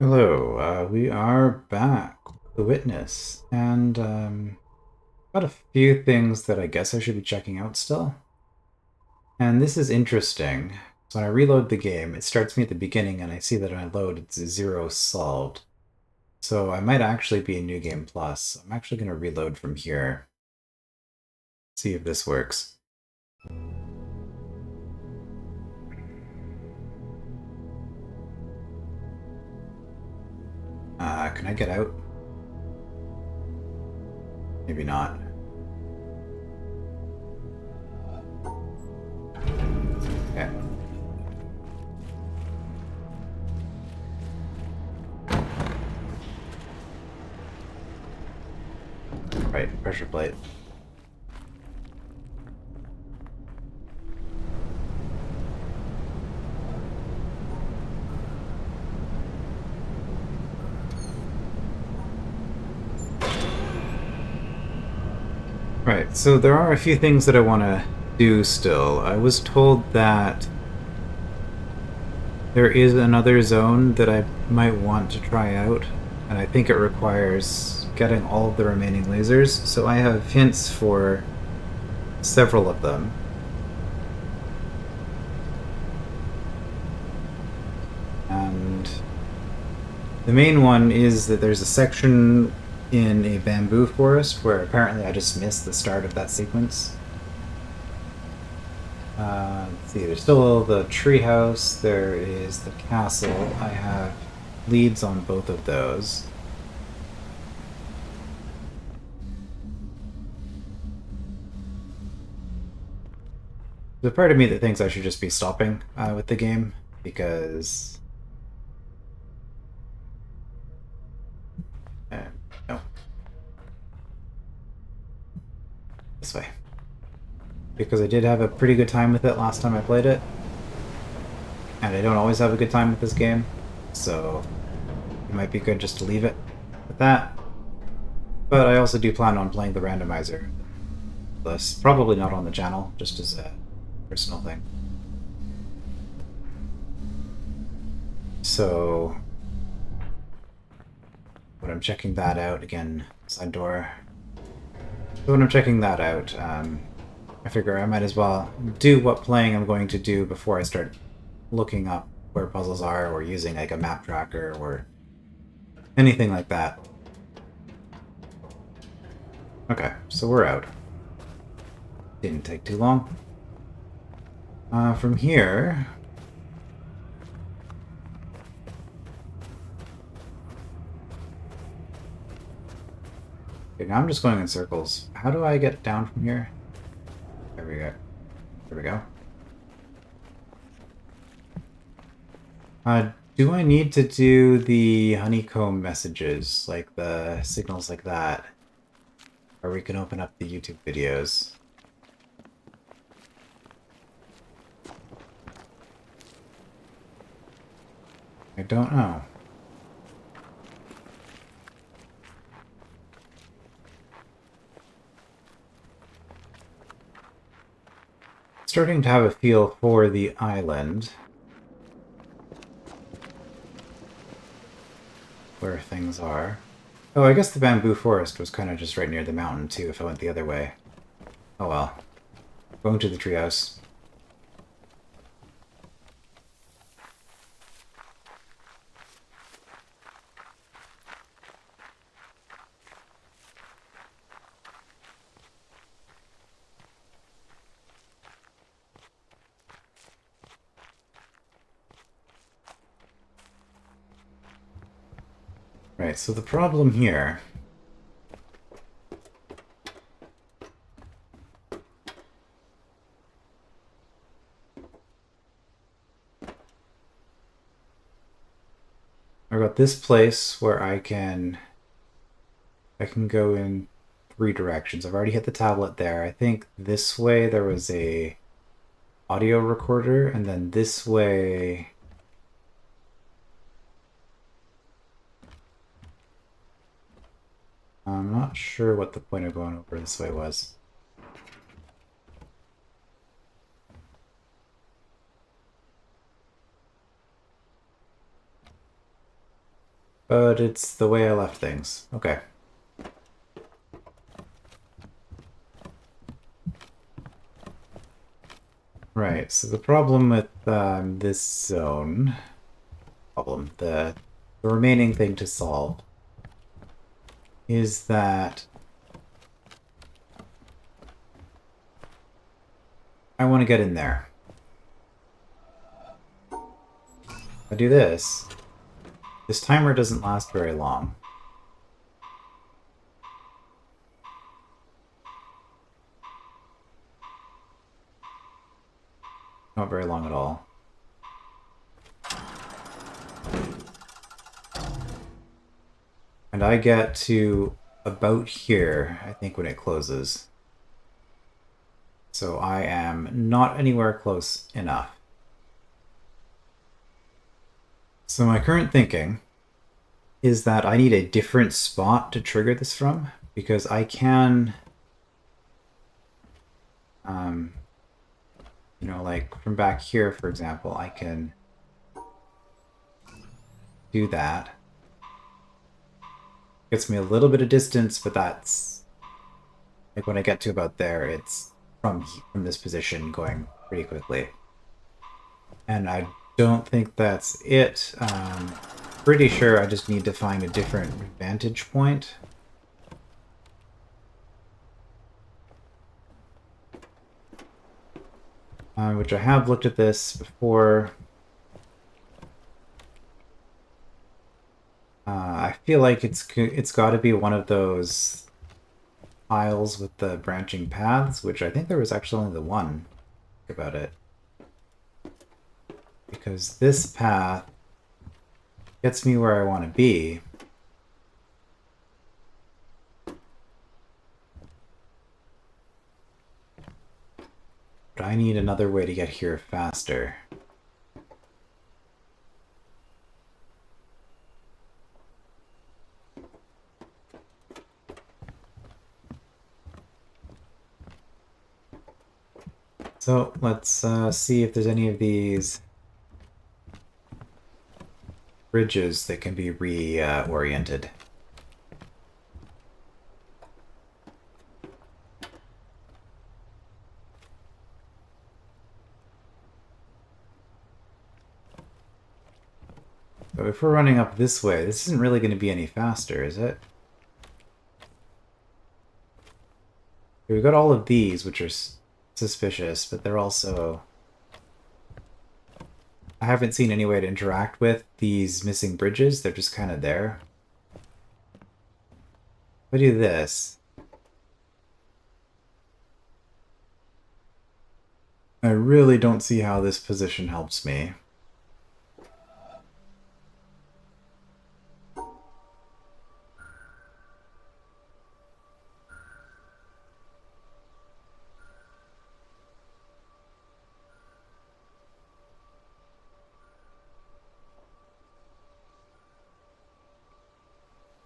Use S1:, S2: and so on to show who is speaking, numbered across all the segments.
S1: Hello, we are back with the witness, and got a few things that I guess I should be checking out still. And this is interesting. So when I reload the game, it starts me at the beginning, and I see that when I load, it's 0 solved. So I might actually be in New Game Plus. I'm actually going to reload from here, see if this works. Can I get out? Maybe not. Okay. Right, pressure plate. Right, so there are a few things that I want to do still. I was told that there is another zone that I might want to try out, and I think it requires getting all of the remaining lasers, so I have hints for several of them. And the main one is that there's a section in a bamboo forest where apparently I just missed the start of that sequence. Let's see, there's still the treehouse, there is the castle. I have leads on both of those. There's a part of me that thinks I should just be stopping with the game because no, this way. Because I did have a pretty good time with it last time I played it, and I don't always have a good time with this game, so it might be good just to leave it at that. But I also do plan on playing the randomizer. Plus, probably not on the channel, just as a personal thing. So when I'm checking that out, again, side door. So when I'm checking that out, I figure I might as well do what playing I'm going to do before I start looking up where puzzles are or using like a map tracker or anything like that. Okay, so we're out. Didn't take too long. From here... Okay, now I'm just going in circles. How do I get down from here? There we go. There we go. Do I need to do the honeycomb messages, like the signals like that? Or we can open up the YouTube videos. I don't know. Starting to have a feel for the island. Where things are. Oh, I guess the bamboo forest was kind of just right near the mountain, too, if I went the other way. Oh well. Going to the treehouse. Right, so the problem here... I've got this place where I can go in 3 directions. I've already hit the tablet there. I think this way there was a audio recorder, and then this way... I'm not sure what the point of going over this way was. But it's the way I left things. Okay. Right, so the problem with this zone... the remaining thing to solve is that I want to get in there. If I do this, this timer doesn't last very long. Not very long at all. And I get to about here, I think, when it closes. So I am not anywhere close enough. So my current thinking is that I need a different spot to trigger this from, because I can, you know, like from back here, for example, I can do that. Gets me a little bit of distance, but that's like when I get to about there, it's from this position going pretty quickly. And I don't think that's it. Pretty sure I just need to find a different vantage point. Which I have looked at this before. I feel like it's got to be one of those tiles with the branching paths, which I think there was actually only the one about it. Because this path gets me where I want to be. But I need another way to get here faster. So let's see if there's any of these bridges that can be reoriented. So if we're running up this way, this isn't really going to be any faster, is it? We've got all of these, which are suspicious, but they're also... I haven't seen any way to interact with these missing bridges. They're just kind of there. If I do this... I really don't see how this position helps me.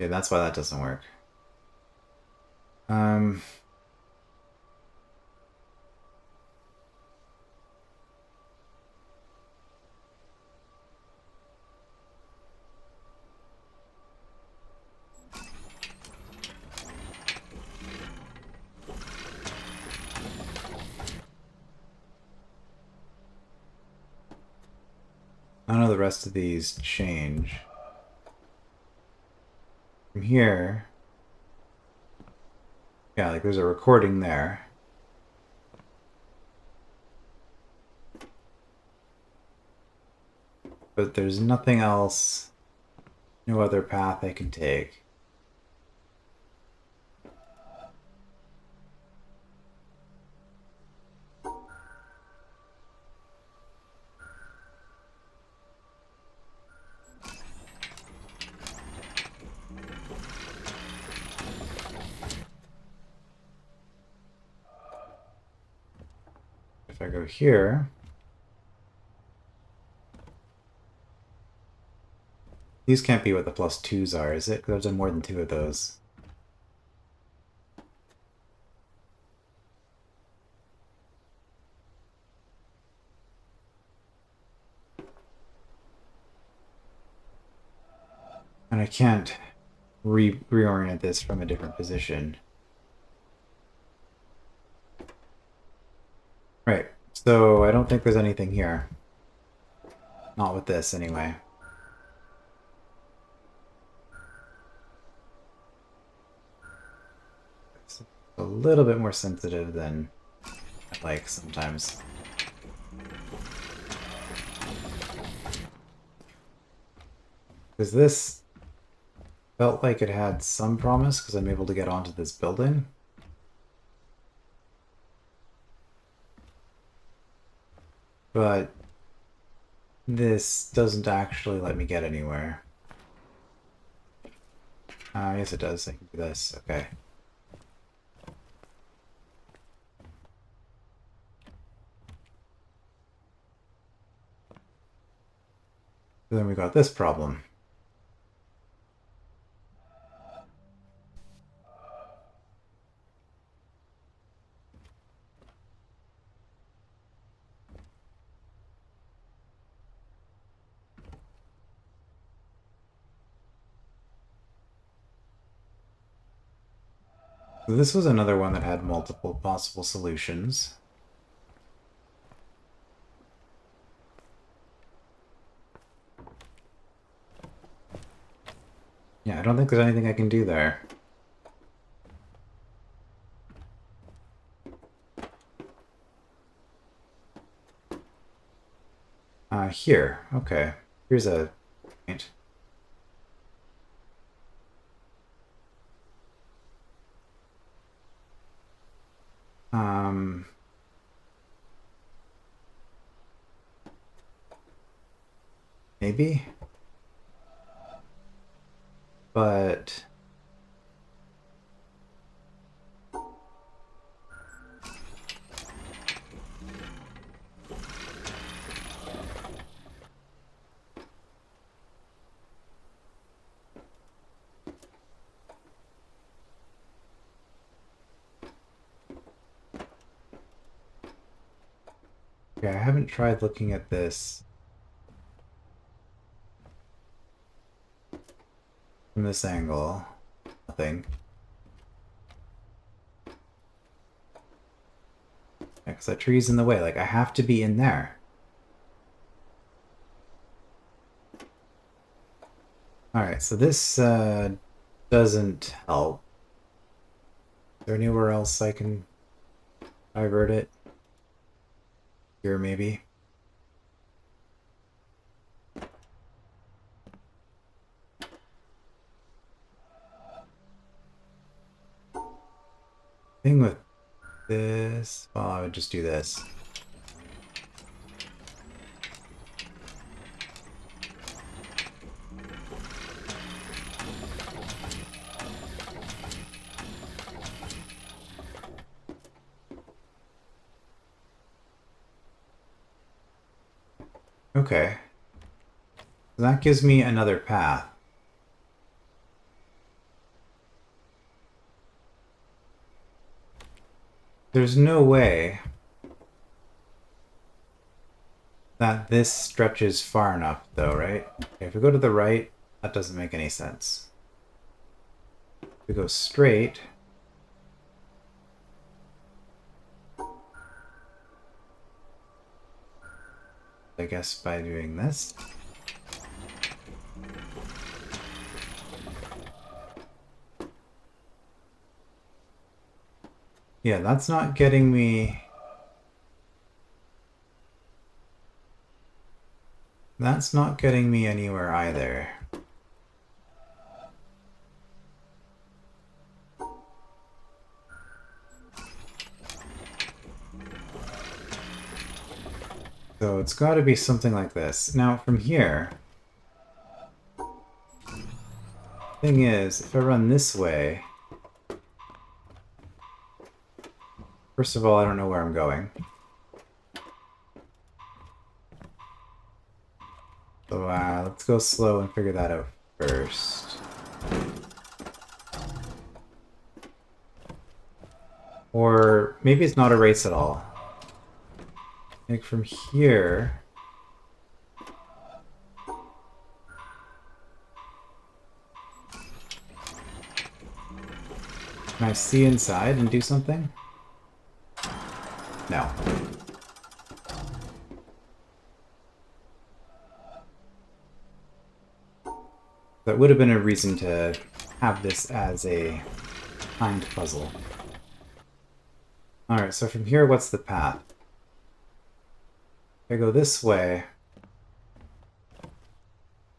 S1: Yeah, that's why that doesn't work. None of the rest of these change. From here... Yeah, like there's a recording there. But there's nothing else, no other path I can take. If I go here... These can't be what the +2s are, is it? Because there's more than 2 of those. And And I can't reorient this from a different position. Right. So I don't think there's anything here. Not with this, anyway. It's a little bit more sensitive than I like sometimes. Because this felt like it had some promise because I'm able to get onto this building. But this doesn't actually let me get anywhere. Yes, it does. I can do this. Okay. Then we got this problem. So this was another one that had multiple possible solutions. Yeah, I don't think there's anything I can do there. Here. Okay. Here's a point. Um... Maybe? But... Okay, I haven't tried looking at this from this angle. Nothing. Because that tree's in the way. Like, I have to be in there. Alright, so this doesn't help. Is there anywhere else I can divert it? Here, maybe? Thing with this... Well, I would just do this. Okay. So that gives me another path. There's no way that this stretches far enough, though, right? Okay, if we go to the right, that doesn't make any sense. If we go straight... I guess by doing this. Yeah, that's not getting me... That's not getting me anywhere either. So it's got to be something like this. Now, from here... Thing is, if I run this way... First of all, I don't know where I'm going. So let's go slow and figure that out first. Or maybe it's not a race at all. Like from here... Can I see inside and do something? No. That would have been a reason to have this as a timed puzzle. Alright, so from here, what's the path? If I go this way,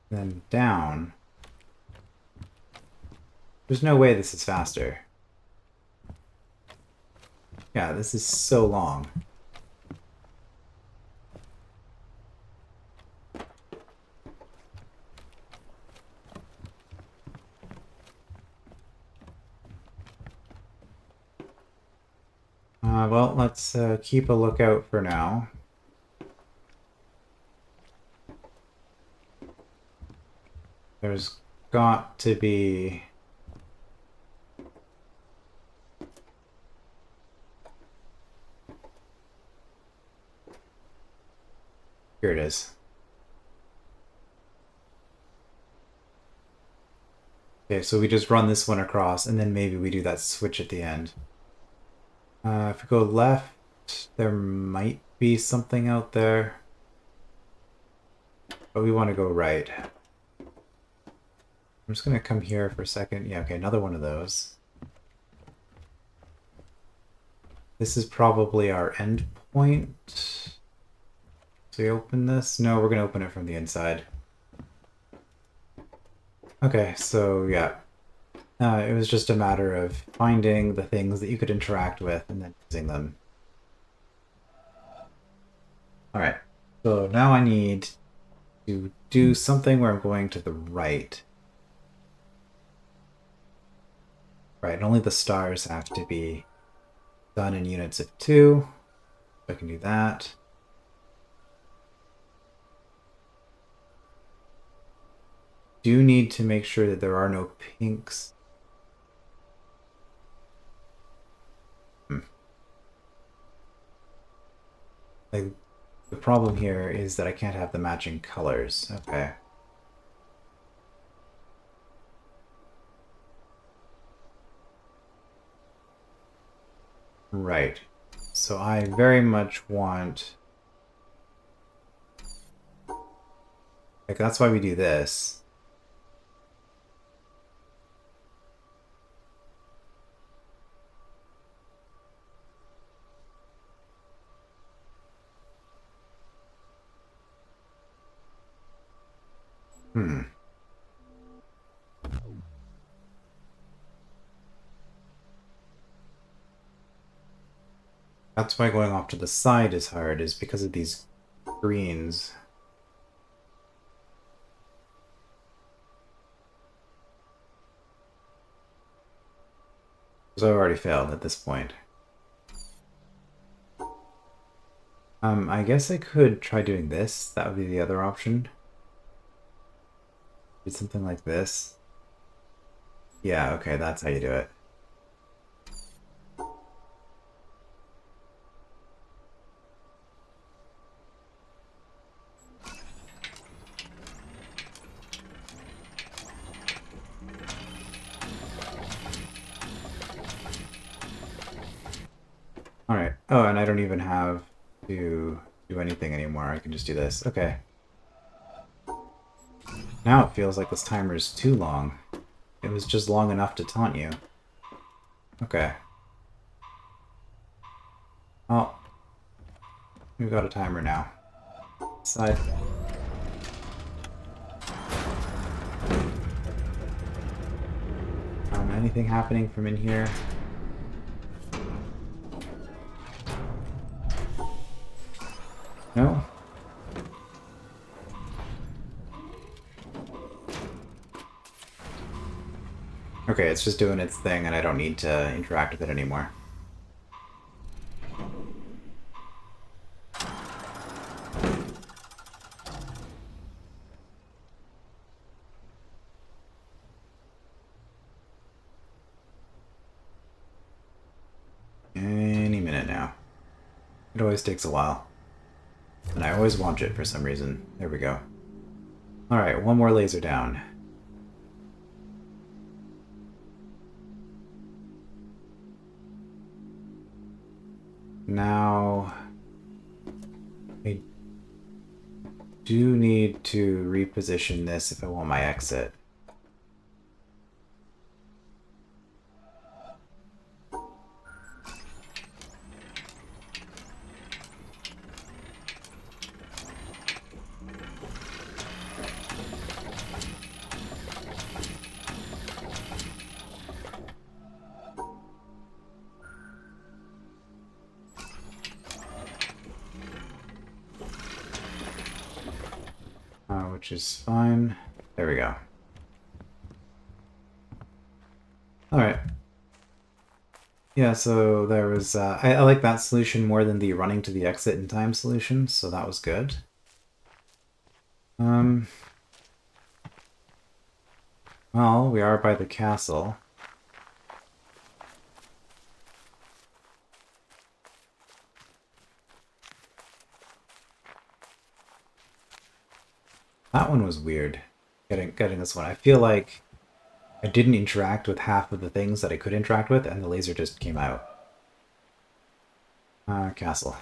S1: then down. There's no way this is faster. Yeah, this is so long. Well, let's keep a lookout for now. There's got to be... Here it is. Okay, so we just run this one across, and then maybe we do that switch at the end. If we go left, there might be something out there. But we want to go right. I'm just going to come here for a second. Yeah, okay, another one of those. This is probably our end point. So we open this? No, we're going to open it from the inside. Okay, so yeah. It was just a matter of finding the things that you could interact with and then using them. Alright, so now I need to do something where I'm going to the right. Right, only the stars have to be done in units of 2. I can do that. Do need to make sure that there are no pinks. Like, the problem here is that I can't have the matching colors. Okay. Right. So I very much want... Like, that's why we do this. That's why going off to the side is hard, is because of these greens. So I've already failed at this point. I guess I could try doing this. That would be the other option. Do something like this. Yeah, okay, that's how you do it. Alright. Oh, and I don't even have to do anything anymore. I can just do this. Okay. Now it feels like this timer is too long. It was just long enough to taunt you. Okay. Oh. We've got a timer now. Side. Anything happening from in here? No? Okay, it's just doing its thing and I don't need to interact with it anymore. Any minute now. It always takes a while. And I always want it for some reason. There we go. Alright, one more laser down. now I do need to reposition this if I want my exit. Which is fine. There we go. All right. Yeah, so there was, I like that solution more than the running to the exit in time solution, so that was good. Well, we are by the castle. That one was weird, getting this one. I feel like I didn't interact with half of the things that I could interact with, and the laser just came out. Castle.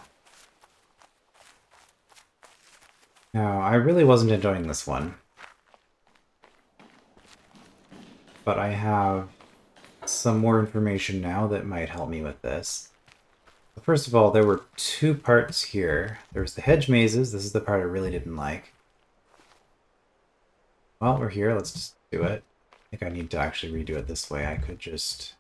S1: Now, I really wasn't enjoying this one. But I have some more information now that might help me with this. So first of all, there were two parts here. There was the hedge mazes. This is the part I really didn't like. Well, we're here. Let's just do it. I think I need to actually redo it this way. I could just...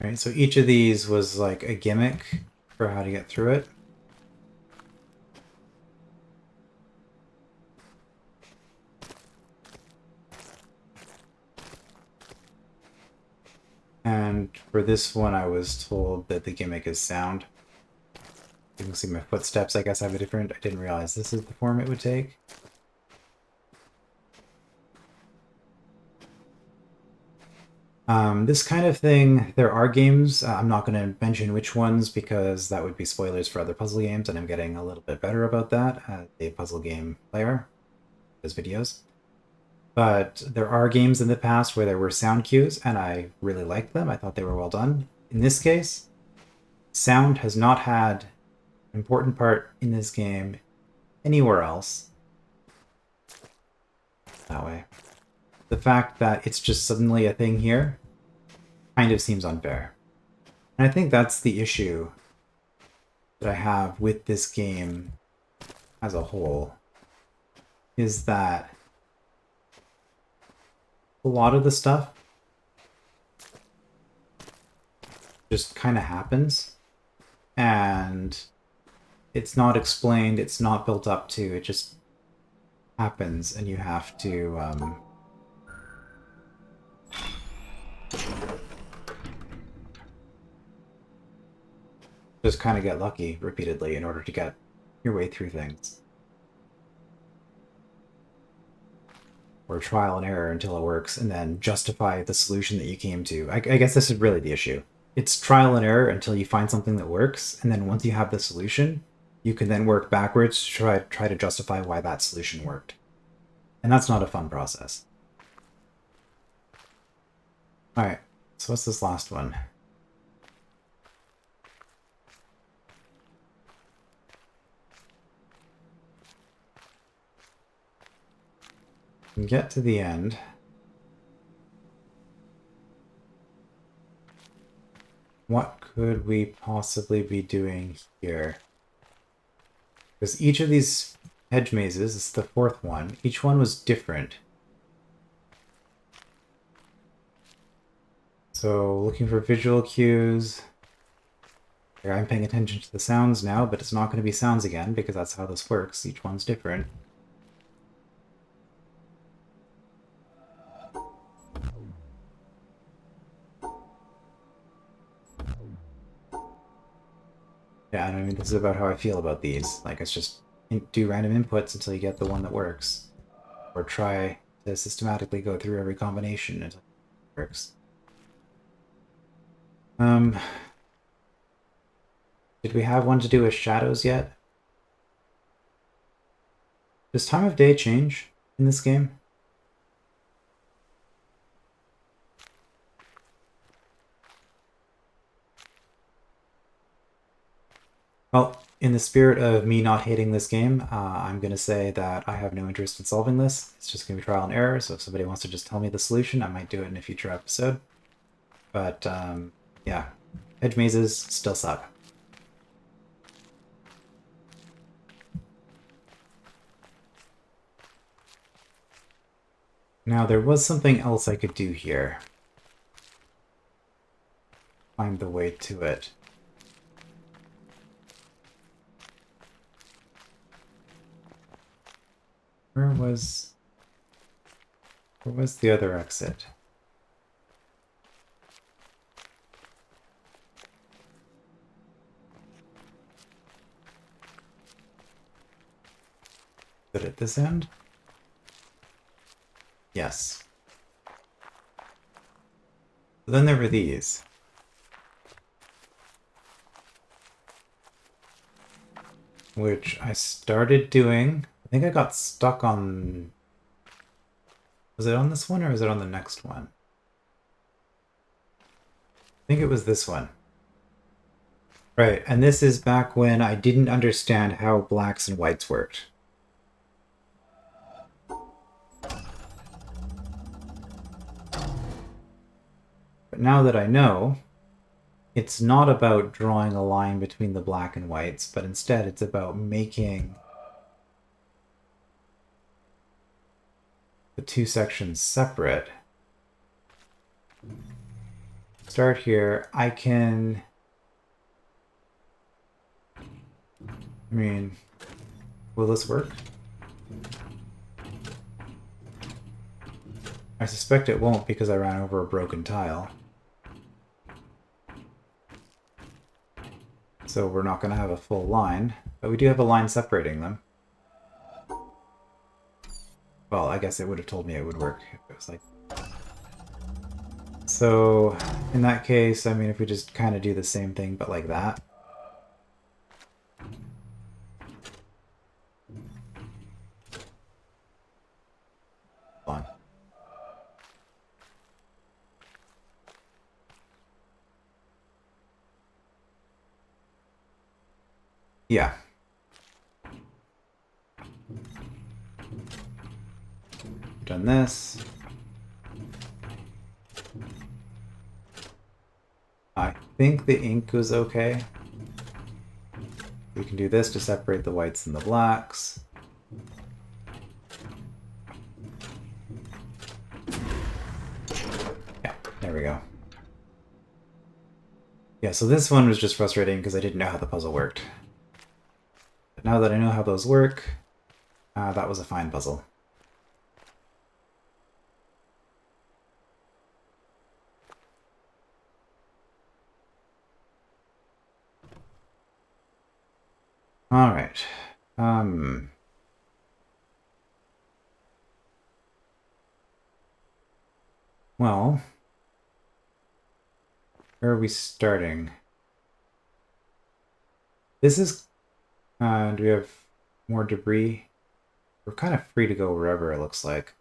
S1: Alright, so each of these was like a gimmick for how to get through it. And for this one, I was told that the gimmick is sound. You can see my footsteps, I guess, have a different... I didn't realize this is the form it would take. This kind of thing, there are games, I'm not going to mention which ones because that would be spoilers for other puzzle games, and I'm getting a little bit better about that as a puzzle game player, those videos. But there are games in the past where there were sound cues, and I really liked them. I thought they were well done. In this case, sound has not had an important part in this game anywhere else. That way. The fact that it's just suddenly a thing here kind of seems unfair. And I think that's the issue that I have with this game as a whole, is that a lot of the stuff just kind of happens, and it's not explained, it's not built up to, it just happens, and you have to just kind of get lucky repeatedly in order to get your way through things. Or trial and error until it works, and then justify the solution that you came to. I guess this is really the issue. It's trial and error until you find something that works, and then once you have the solution, you can then work backwards to try to justify why that solution worked. And that's not a fun process. Alright, so what's this last one? We can get to the end. What could we possibly be doing here? Because each of these hedge mazes, this is the fourth one, each one was different. So looking for visual cues. I'm paying attention to the sounds now, but it's not going to be sounds again because that's how this works. Each one's different. Yeah, I mean, this is about how I feel about these. Like, it's just do random inputs until you get the one that works. Or try to systematically go through every combination until it works. Did we have one to do with shadows yet? Does time of day change in this game? Well, in the spirit of me not hating this game, I'm going to say that I have no interest in solving this. It's just going to be trial and error, so if somebody wants to just tell me the solution, I might do it in a future episode. But, yeah, hedge mazes still suck. Now, there was something else I could do here. Find the way to it. Where was the other exit? Is it at this end? Yes. Then there were these. Which I started doing. I think I got stuck on... Was it on this one or was it on the next one? I think it was this one. Right, and this is back when I didn't understand how blacks and whites worked. But now that I know, it's not about drawing a line between the black and whites, but instead it's about making the two sections separate. Start here. I can... I mean, will this work? I suspect it won't because I ran over a broken tile. So we're not going to have a full line, but we do have a line separating them. Well, I guess it would have told me it would work if it was like... So, in that case, I mean, if we just kind of do the same thing, but like that. Hold on. Yeah. Done this. I think the ink was okay. We can do this to separate the whites and the blacks. Yeah, there we go. Yeah, so this one was just frustrating because I didn't know how the puzzle worked. But now that I know how those work, that was a fine puzzle. All right. Well, where are we starting? This is... do we have more debris? We're kind of free to go wherever it looks like.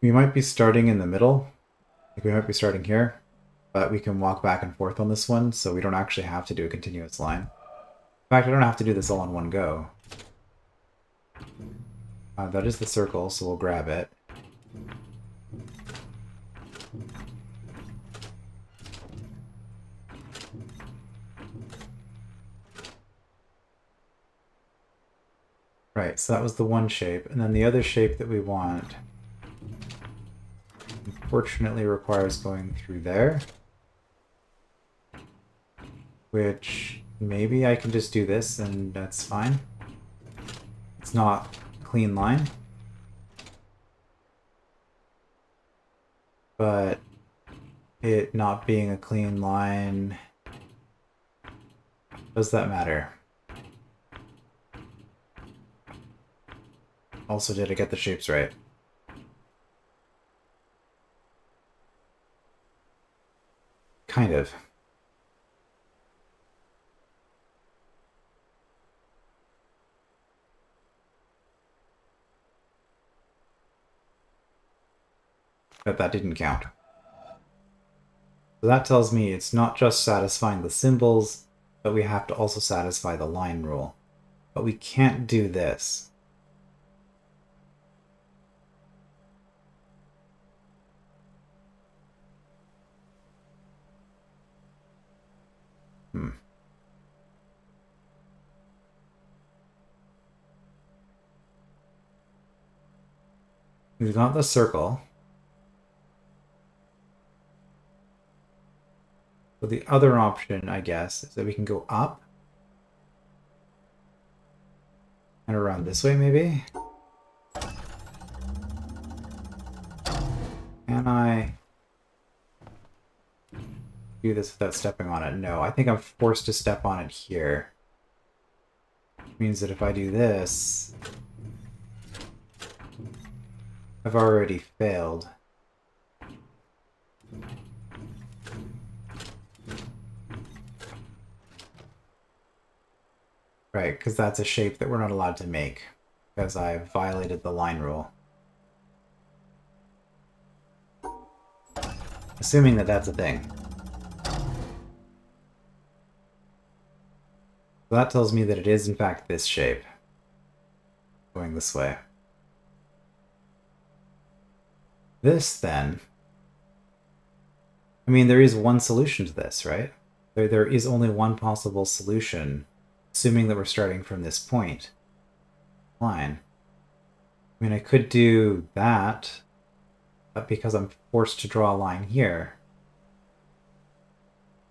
S1: We might be starting in the middle. Like we might be starting here, but we can walk back and forth on this one, so we don't actually have to do a continuous line. In fact, I don't have to do this all in one go. That is the circle, so we'll grab it. Right, so that was the one shape, and then the other shape that we want unfortunately requires going through there, which maybe I can just do this and that's fine. It's not a clean line, but it not being a clean line, does that matter? Also, did I get the shapes right? Kind of. But that didn't count. So that tells me it's not just satisfying the symbols, but we have to also satisfy the line rule. But we can't do this. We've got the circle. So the other option, I guess, is that we can go up and around this way, maybe? Can I do this without stepping on it? No, I think I'm forced to step on it here. Which means that if I do this, I've already failed. Right, because that's a shape that we're not allowed to make, because I violated the line rule. Assuming that that's a thing. So that tells me that it is in fact this shape. Going this way. This, then... I mean, there is one solution to this, right? There is only one possible solution, assuming that we're starting from this point. Line. I mean, I could do that, but because I'm forced to draw a line here,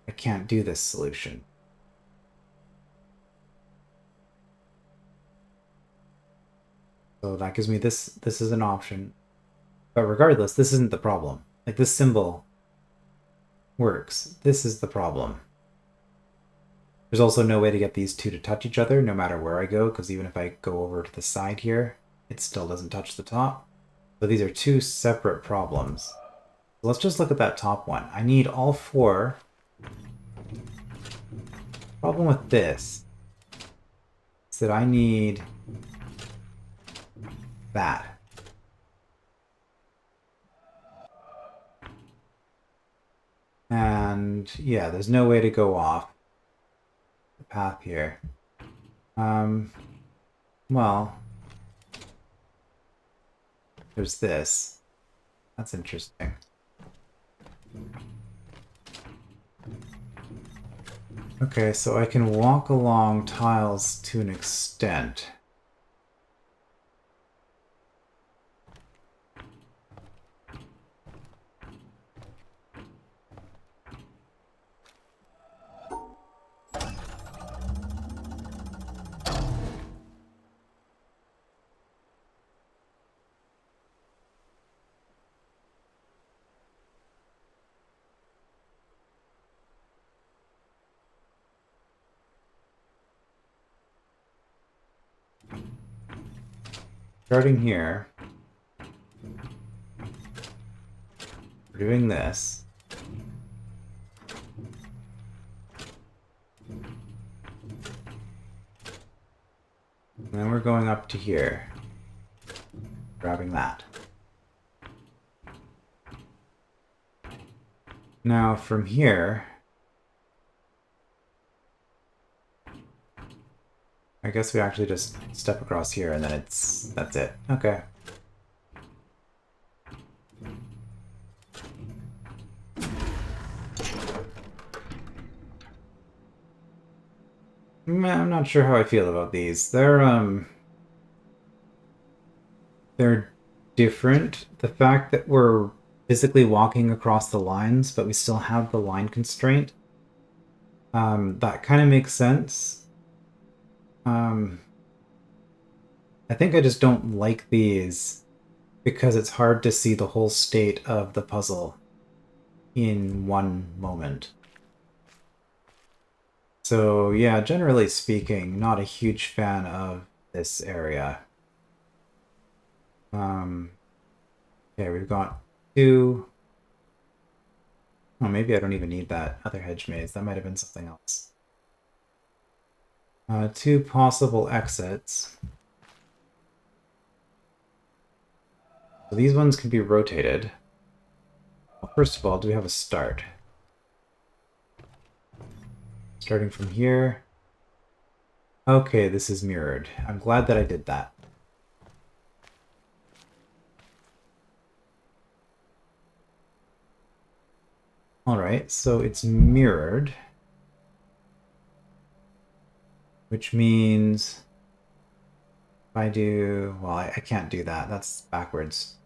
S1: I can't do this solution. So that gives me this. This is an option. But regardless, this isn't the problem. Like, this symbol works. This is the problem. There's also no way to get these two to touch each other, no matter where I go, because even if I go over to the side here, it still doesn't touch the top. So these are two separate problems. So let's just look at that top one. I need all four. Problem with this is that I need that. And yeah, there's no way to go off the path here. Well, there's this. That's interesting. Okay, so I can walk along tiles to an extent. Starting here, we're doing this. And then we're going up to here, grabbing that. Now from here, I guess we actually just step across here and then that's it. Okay. I'm not sure how I feel about these. They're different. The fact that we're physically walking across the lines, but we still have the line constraint, that kind of makes sense. I think I just don't like these because it's hard to see the whole state of the puzzle in one moment. So yeah, generally speaking, not a huge fan of this area. Okay, we've got two. Oh, maybe I don't even need that other hedge maze. That might have been something else. Two possible exits. So these ones can be rotated. Well, first of all, do we have a start? starting from here. Okay, this is mirrored. I'm glad that I did that. Alright, so it's mirrored. Which means if I do... Well, I can't do that. That's backwards.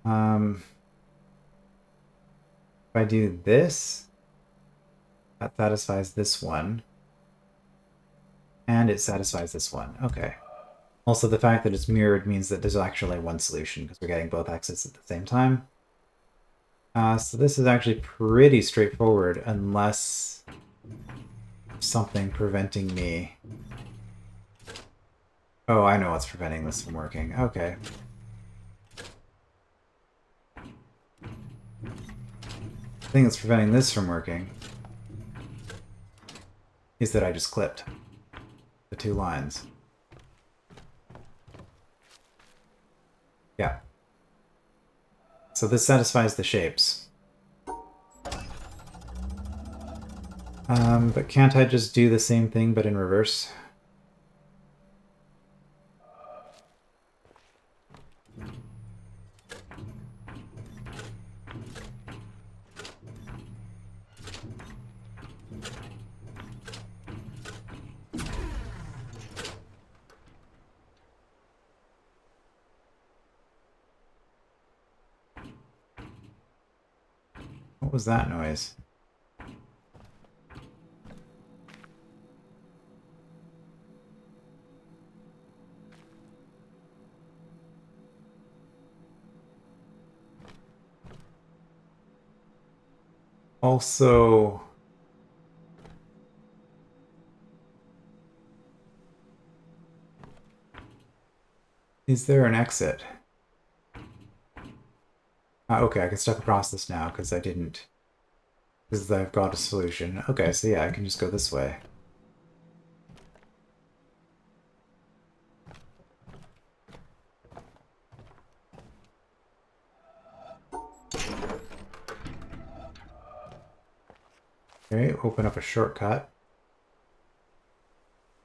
S1: If I do this, that satisfies this one. And it satisfies this one. Okay. Also, the fact that it's mirrored means that there's actually one solution because we're getting both exits at the same time. So this is actually pretty straightforward unless something preventing me... Oh, I know what's preventing this from working. Okay. The thing that's preventing this from working is that I just clipped the two lines. Yeah. So this satisfies the shapes. But can't I just do the same thing but in reverse? What was that noise? Also... Is there an exit? Okay, I can step across this now because I didn't... Because I've got a solution. Okay, so yeah, I can just go this way. Okay, open up a shortcut.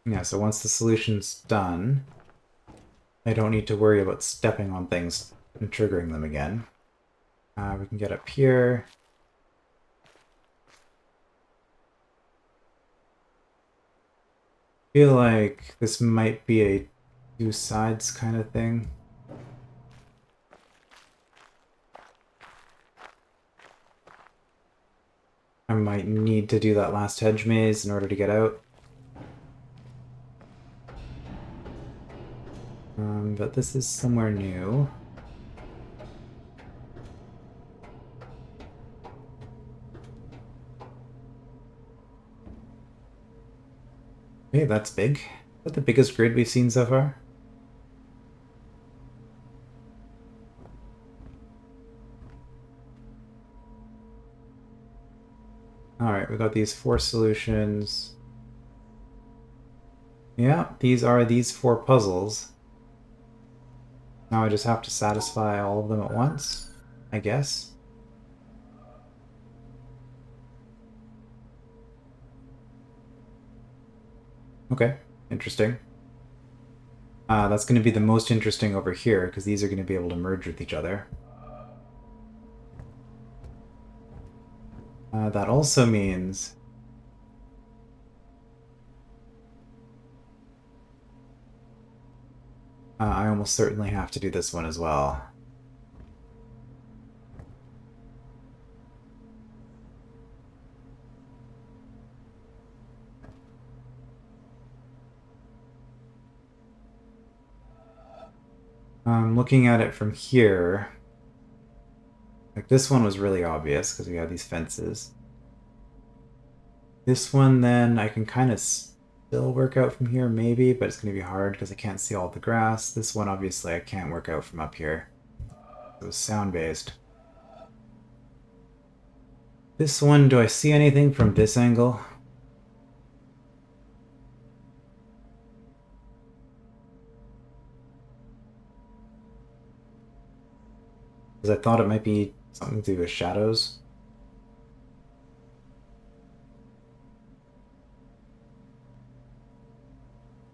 S1: Yeah, so once the solution's done, I don't need to worry about stepping on things and triggering them again. We can get up here. I feel like this might be a two sides kind of thing. I might need to do that last hedge maze in order to get out. But this is somewhere new. Okay, that's big. Is that the biggest grid we've seen so far? Alright, we got these 4 solutions. Yeah, these are these 4 puzzles. Now I just have to satisfy all of them at once, I guess. Okay, interesting. That's going to be the most interesting over here, because these are going to be able to merge with each other. That also means... I almost certainly have to do this one as well. Looking at it from here, like this one was really obvious because we have these fences. This one then I can kind of still work out from here maybe, but it's going to be hard because I can't see all the grass. This one obviously I can't work out from up here. It was sound-based. This one, do I see anything from this angle? Because I thought it might be something to do with shadows.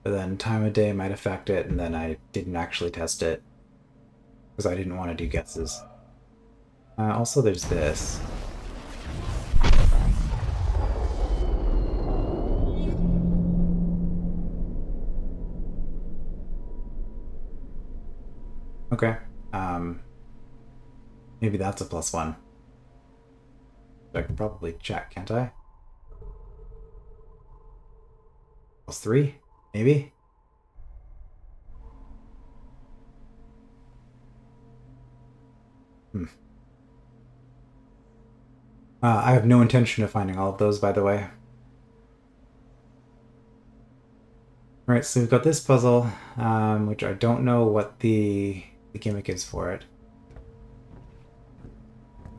S1: But then time of day might affect it, and then I didn't actually test it because I didn't want to do guesses. Also, there's this. Okay. Maybe that's a +1. I can probably check, can't I? +3? Maybe? Hmm. I have no intention of finding all of those, by the way. Alright, so we've got this puzzle, which I don't know what the gimmick is for it.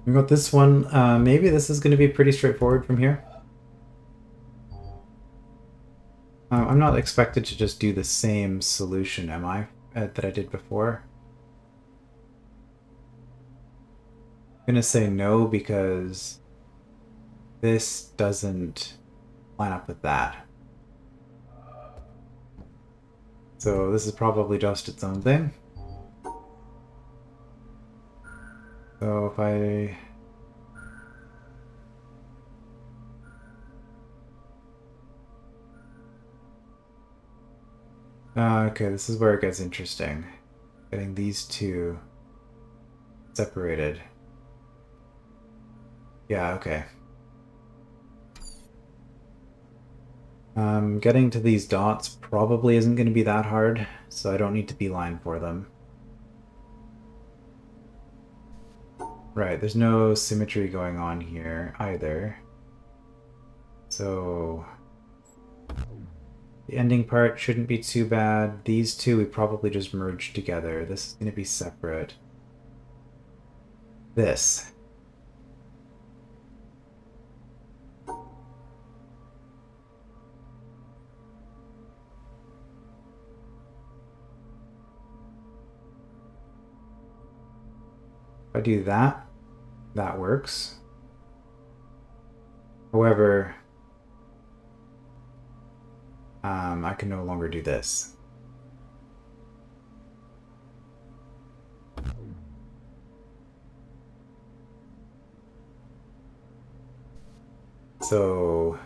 S1: We've got this one. Maybe this is going to be pretty straightforward from here. I'm not expected to just do the same solution, am I? That I did before? I'm going to say no because this doesn't line up with that. So this is probably just its own thing. So if I... okay, this is where it gets interesting. Getting these two separated. Yeah, okay. Getting to these dots probably isn't going to be that hard, so I don't need to beeline for them. Right, there's no symmetry going on here either. So the ending part shouldn't be too bad. These two we probably just merged together. This is going to be separate. This. If I do that, that works. However, I can no longer do this. So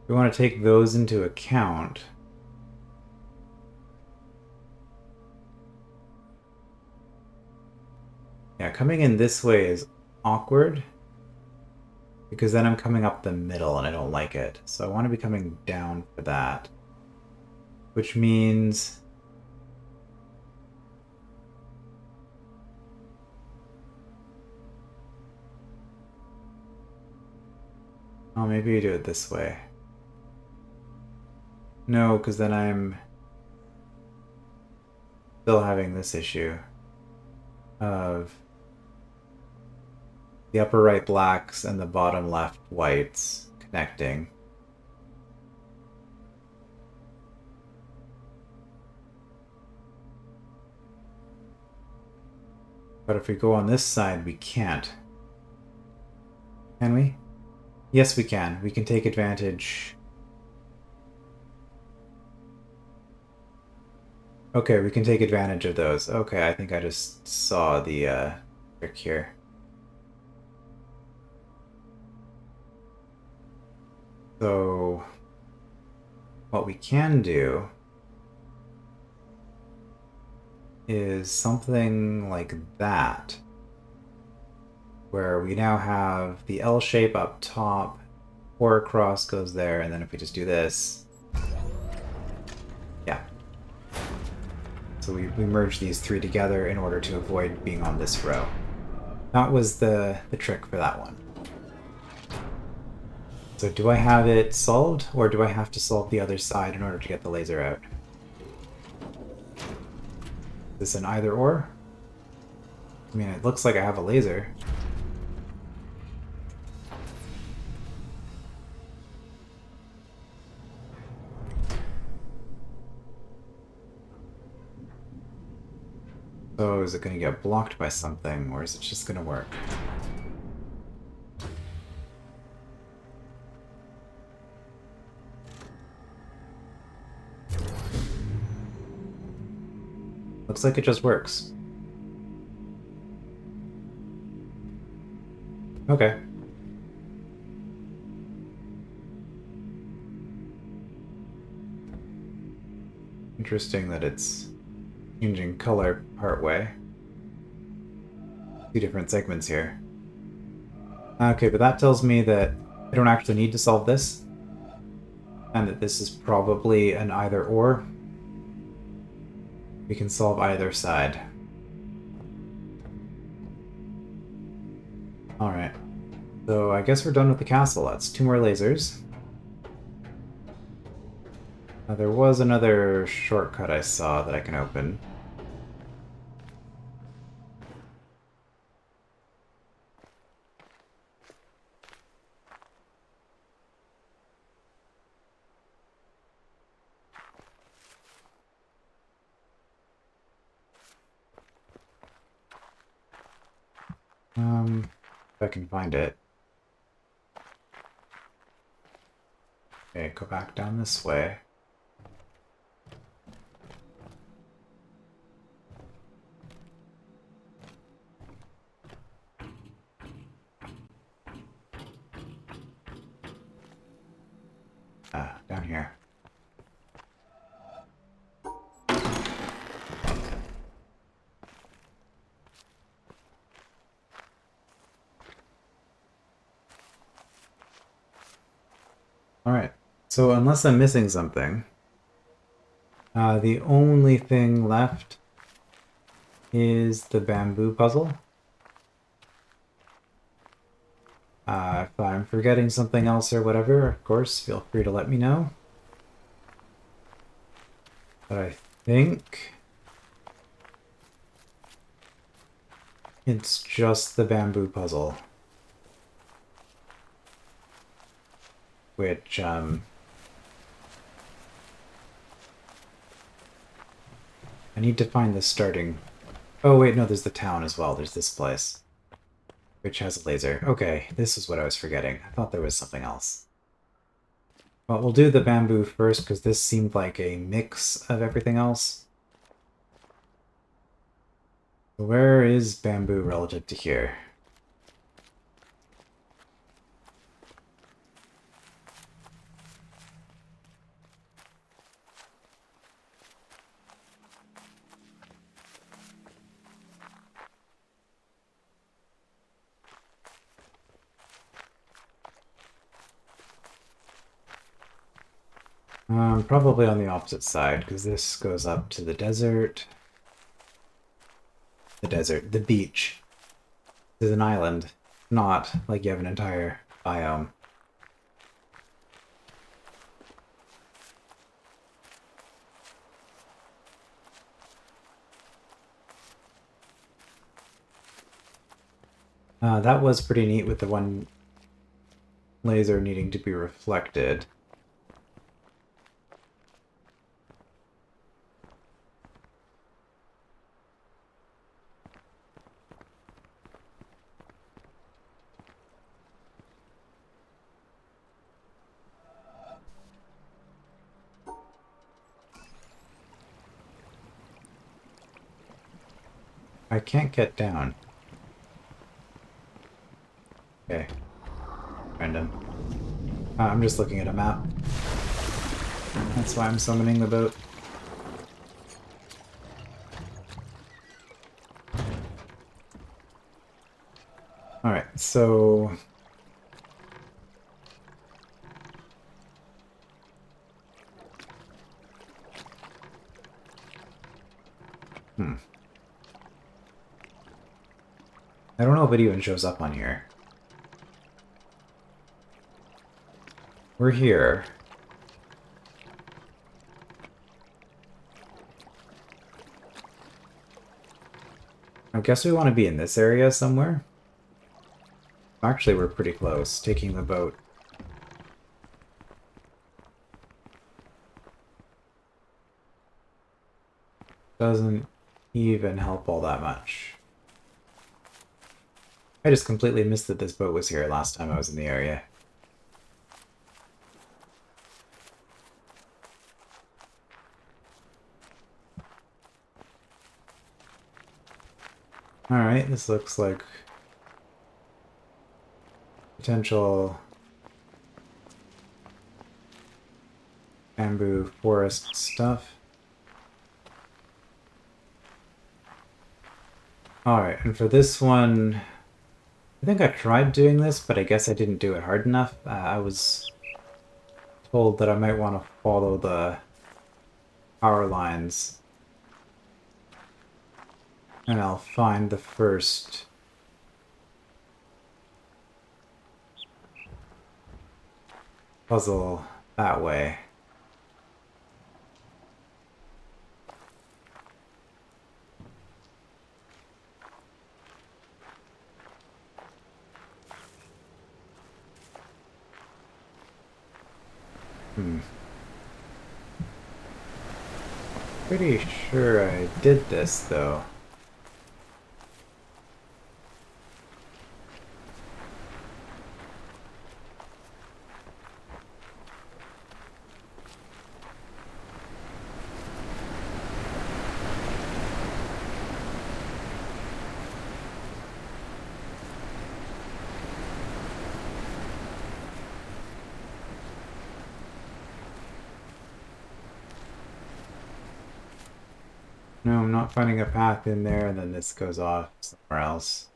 S1: we want to take those into account. Yeah, coming in this way is awkward because then I'm coming up the middle and I don't like it. So I want to be coming down for that, which means oh, maybe you do it this way. No, because then I'm still having this issue of the upper right blacks and the bottom left whites connecting. But if we go on this side, we can't. Can we? Yes, we can. We can take advantage. Okay, we can take advantage of those. Okay, I think I just saw the trick here. So what we can do is something like that, where we now have the L shape up top, 4 across goes there, and then if we just do this, yeah. So we merge these 3 together in order to avoid being on this row. That was the trick for that one. So do I have it solved, or do I have to solve the other side in order to get the laser out? Is this an either or? I mean, it looks like I have a laser. So is it going to get blocked by something, or is it just going to work? Looks like it just works. Okay. Interesting that it's changing color partway. Two different segments here. Okay, but that tells me that I don't actually need to solve this, and that this is probably an either-or. We can solve either side. Alright. So I guess we're done with the castle. That's 2 more lasers. There was another shortcut I saw that I can open. If I can find it. Okay, go back down this way. Down here. Alright, so unless I'm missing something, the only thing left is the bamboo puzzle. If I'm forgetting something else or whatever, of course, feel free to let me know. But I think it's just the bamboo puzzle. Which, I need to find the starting... Oh, wait, no, there's the town as well. There's this place, which has a laser. Okay, this is what I was forgetting. I thought there was something else. Well, we'll do the bamboo first, because this seemed like a mix of everything else. Where is bamboo relative to here? Probably on the opposite side, because this goes up to the desert. The beach. This is an island, not like you have an entire biome. That was pretty neat with the one laser needing to be reflected. I can't get down. Okay. Random. I'm just looking at a map. That's why I'm summoning the boat. Alright, so... I don't know if it even shows up on here. We're here. I guess we want to be in this area somewhere. Actually, we're pretty close, taking the boat. Doesn't even help all that much. I just completely missed that this boat was here last time I was in the area. Alright, this looks like potential bamboo forest stuff. Alright, and for this one, I think I tried doing this, but I guess I didn't do it hard enough. I was told that I might want to follow the power lines, and I'll find the first puzzle that way. Pretty sure I did this, though. No, I'm not finding a path in there, and then this goes off somewhere else.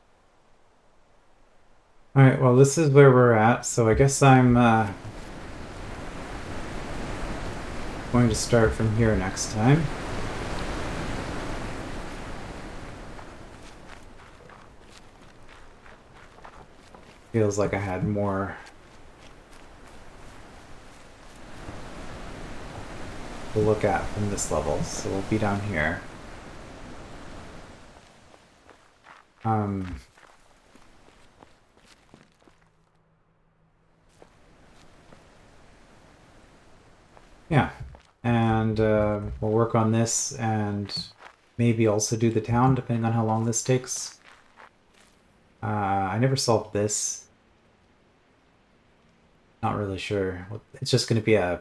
S1: Alright, well, this is where we're at, so I guess I'm going to start from here next time. Feels like I had more to look at from this level, so we'll be down here. Yeah, and we'll work on this and maybe also do the town, depending on how long this takes. I never solved this. Not really sure. It's just going to be a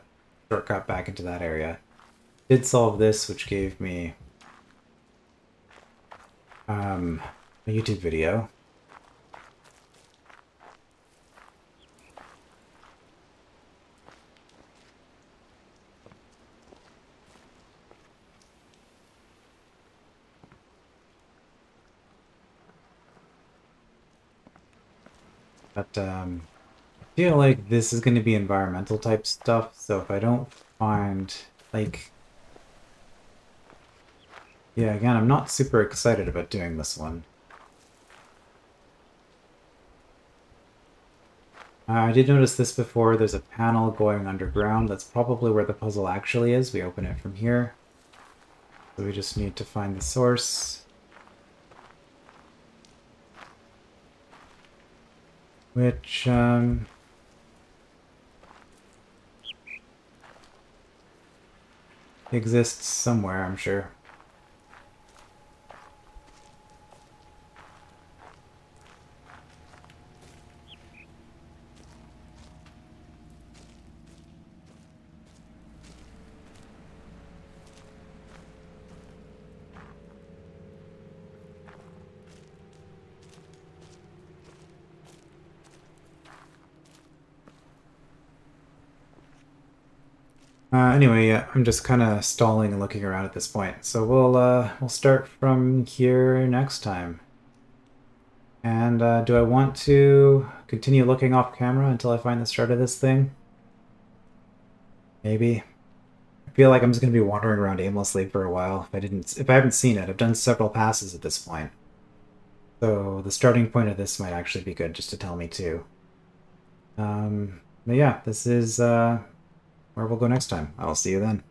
S1: shortcut back into that area. Did solve this, which gave me a YouTube video. But I feel like this is going to be environmental type stuff, so if I don't find, like... Yeah, again, I'm not super excited about doing this one. I did notice this before. There's a panel going underground. That's probably where the puzzle actually is. We open it from here. So we just need to find the source. Which, exists somewhere, I'm sure. Anyway, yeah, I'm just kind of stalling and looking around at this point. So we'll start from here next time. And do I want to continue looking off camera until I find the start of this thing? Maybe. I feel like I'm just gonna be wandering around aimlessly for a while if I haven't seen it. I've done several passes at this point. So the starting point of this might actually be good just to tell me too. But yeah, this is where we'll go next time. I'll see you then.